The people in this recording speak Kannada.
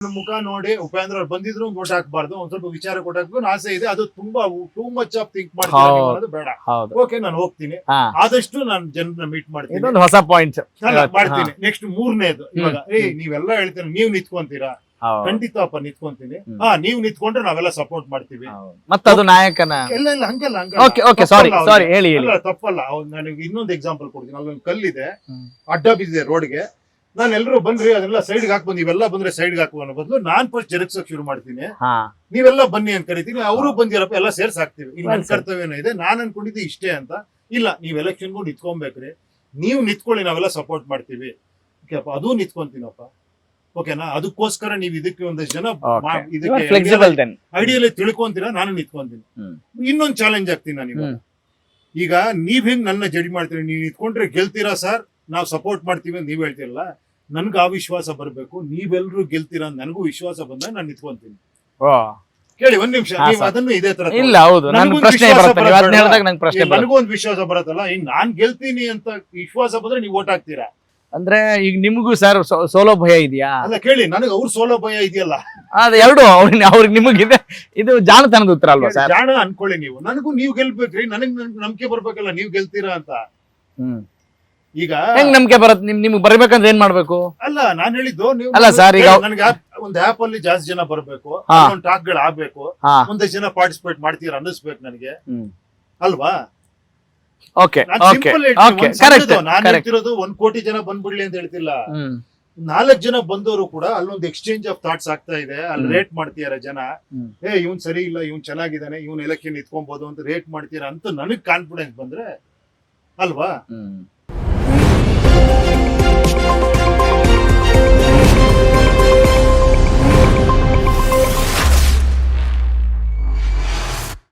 ಮುಖ ನೋಡಿ ಉಪೇಂದ್ರ ಅವ್ರು ಬಂದಿದ್ರು ವೋಟ್ ಹಾಕ್ಬಾರ್ದು, ಒಂದ್ ಸ್ವಲ್ಪ ವಿಚಾರ ಕೊಟ್ಟಾಕ್ಬೇಕು ಆಸೆ ಇದೆ. ಅದು ತುಂಬಾ ಟೂ ಮಚ್ ಆಫ್ ಥಿಂಕ್ ಮಾಡೋದು ಬೇಡ. ಓಕೆ, ನಾನು ಹೋಗ್ತೀನಿ, ಆದಷ್ಟು ನಾನು ಜನರನ್ನ ಮೀಟ್ ಮಾಡ್ತೀನಿ, ಹೊಸ ಪಾಯಿಂಟ್ ಮಾಡ್ತೀನಿ. ನೆಕ್ಸ್ಟ್ ಮೂರನೇದು, ಇವಾಗ ನೀವೆಲ್ಲ ಹೇಳ್ತೀರ ನೀವ್ ನಿಂತ್ಕೊಂತೀರಾ, ಖಂಡಿತಪ್ಪ ನಿಂತ್ಕೊಂತೀನಿ. ನೀವ್ ನಿಂತ್ಕೊಂಡ್ರೆ ನಾವೆಲ್ಲ ಸಪೋರ್ಟ್ ಮಾಡ್ತೀವಿ. ಮತ್ತದು ನಾಯಕನ ಇಲ್ಲ ಹಂಗಲ್ಲ ತಪ್ಪಲ್ಲ. ನನಗೆ ಇನ್ನೊಂದು ಎಕ್ಸಾಂಪಲ್ ಕೊಡ್ತೀನಿ. ಅಲ್ಲೊಂದು ಕಲ್ಲಿದೆ, ಅಡ್ಡ ಬಿದ್ದಿದೆ ರೋಡ್ಗೆ. ನಾನು ಎಲ್ಲರೂ ಬಂದ್ರಿ ಅದೆಲ್ಲ ಸೈಡ್ಗೆ ಹಾಕ್ ಬಂದು, ಇವೆಲ್ಲ ಬಂದ್ರೆ ಸೈಡ್ಗೆ ಹಾಕುವ ಬದಲು ನಾನ್ ಫಸ್ಟ್ ಜರುಗ್ಸಕ್ ಶುರು ಮಾಡ್ತೀನಿ. ನೀವೆಲ್ಲ ಬನ್ನಿ ಅಂತ ಕರಿತೀನಿ, ಅವರು ಬಂದಿರಪ್ಪ ಎಲ್ಲ ಸೇರ್ಸ್ ಹಾಕ್ತಿವಿ. ಈಗ ನನ್ ಕರ್ತವ್ಯನ ಇದೆ, ನಾನ್ ಅನ್ಕೊಂಡಿದ್ದು ಇಷ್ಟೇ ಅಂತ. ಇಲ್ಲ, ನೀವ್ ಎಲೆಕ್ಷನ್ಗೂ ನಿಂತ್ಕೊಬೇಕ್ರಿ, ನೀವ್ ನಿಂತ್ಕೊಳ್ಳಿ, ನಾವೆಲ್ಲ ಸಪೋರ್ಟ್ ಮಾಡ್ತೀವಿ. ಓಕೆಪ್ಪ, ಅದು ನಿಂತ್ಕೊಂತೀನಪ್ಪ. ಓಕೆನಾ? ಅದಕ್ಕೋಸ್ಕರ ನೀವ್ ಇದಕ್ಕೆ ಒಂದಷ್ಟು ಜನ ಇದಕ್ಕೆ ಐಡಿಯಲ್ಲಿ ತಿಳ್ಕೊಂತೀರಾ, ನಾನು ನಿಂತ್ಕೊಂತೀನಿ. ಇನ್ನೊಂದು ಚಾಲೆಂಜ್ ಆಗ್ತೀನಿ ನಾನು. ಈಗ ನೀವ್ ಹೆಂಗ್ ನನ್ನ ಜಡ್ಜ್ ಮಾಡ್ತೀರಿ, ನೀವ್ ನಿಂತ್ಕೊಂಡ್ರೆ ಗೆಲ್ತೀರಾ ಸರ್, ನಾವ್ ಸಪೋರ್ಟ್ ಮಾಡ್ತೀವಿ ಅಂತ ನೀವ್ ಹೇಳ್ತಿರಲ್ಲ, ನನ್ಗೆ ಆ ವಿಶ್ವಾಸ ಬರ್ಬೇಕು. ನೀವೆಲ್ರೂ ಗೆಲ್ತೀರಾ ಅಂತ ನನಗೂ ವಿಶ್ವಾಸ ಬಂದಾಗ ನಾನು ನಿಂತ್ಕೊಂತೀನಿ. ಕೇಳಿ ಒಂದ್ ನಿಮಿಷ, ನೀವು ಅದನ್ನು ಇದೇ ತರ ಇಲ್ಲ. ಹೌದು, ನನಗೂ ಒಂದು ವಿಶ್ವಾಸ ಬರತ್ತಲ್ಲ, ಈಗ ನಾನ್ ಗೆಲ್ತೀನಿ ಅಂತ ವಿಶ್ವಾಸ ಬಂದ್ರೆ ನೀವು ವೋಟ್ ಹಾಕ್ತೀರಾ. ಅಂದ್ರೆ ಈಗ ನಿಮಗೂ ಸರ್ ಸೋಲೋ ಭಯ ಇದೆಯಾ? ಅಲ್ಲ ಕೇಳಿ, ನನಗೆ ಅವ್ರ ಸೋಲೋ ಭಯ ಇದೆಯಲ್ಲ, ಅದ ಎರಡು ಅವ್ರಿಗೆ ನಿಮಗಿದೆ. ಇದು ಜಾಣತನದ ಉತ್ತರ ಅಲ್ವಾ ಸರ್? ಜಾಣ ಅನ್ಕೊಳ್ಳಿ ನೀವು. ನನಗೂ ನೀವ್ ಗೆಲ್ಬೇಕ್ರಿ, ನನಗ್ ನಂಬಿಕೆ ಬರ್ಬೇಕಲ್ಲ ನೀವ್ ಗೆಲ್ತೀರಾ ಅಂತ. ಈಗ ಹೆಂಗ್ ನಂಬಿಕೆ ಬರತ್? ನಿಮ್ಗೆ ಬರ್ಬೇಕಂದ್ರೆ ಏನ್ ಮಾಡ್ಬೇಕು? ಅಲ್ಲ, ನಾನ್ ಹೇಳಿದ್ದು ನೀವು ಅಲ್ಲ ಸರ್, ಈಗ ನನ್ಗೆ ಒಂದ್ ಆಪ್ ಅಲ್ಲಿ ಜಾಸ್ತಿ ಜನ ಬರ್ಬೇಕು, ಒಂದ್ ಟಾಕ್ ಗಳು ಆಗ್ಬೇಕು, ಒಂದಷ್ಟು ಜನ ಪಾರ್ಟಿಸಿಪೇಟ್ ಮಾಡ್ತೀರಾ ಅನ್ನಿಸ್ಬೇಕು ನನಗೆ, ಅಲ್ವಾ? ನಾನ್ ಹೇಳ್ತಿರೋದು 1 ಕೋಟಿ ಜನ ಬಂದ್ಬಿಡ್ಲಿ ಅಂತ ಹೇಳ್ತಿಲ್ಲ. 4 ಜನ ಬಂದವರು ಕೂಡ ಅಲ್ಲೊಂದು ಎಕ್ಸ್ಚೇಂಜ್ ಆಫ್ ಥಾಟ್ಸ್ ಆಗ್ತಾ ಇದೆ. ಅಲ್ಲಿ ರೇಟ್ ಮಾಡ್ತೀರಾ ಜನ, ಇವ್ನ್ ಸರಿ ಇಲ್ಲ, ಇವ್ನ್ ಚೆನ್ನಾಗಿದ್ದಾನೆ, ಇವ್ನ್ ಎಲೆಕ್ಷನ್ ನಿಂತ್ಕೊಬಹುದು ಅಂತ ರೇಟ್ ಮಾಡ್ತೀರಾ ಅಂತ ನನಗ್ ಕಾನ್ಫಿಡೆನ್ಸ್ ಬಂದ್ರೆ, ಅಲ್ವಾ?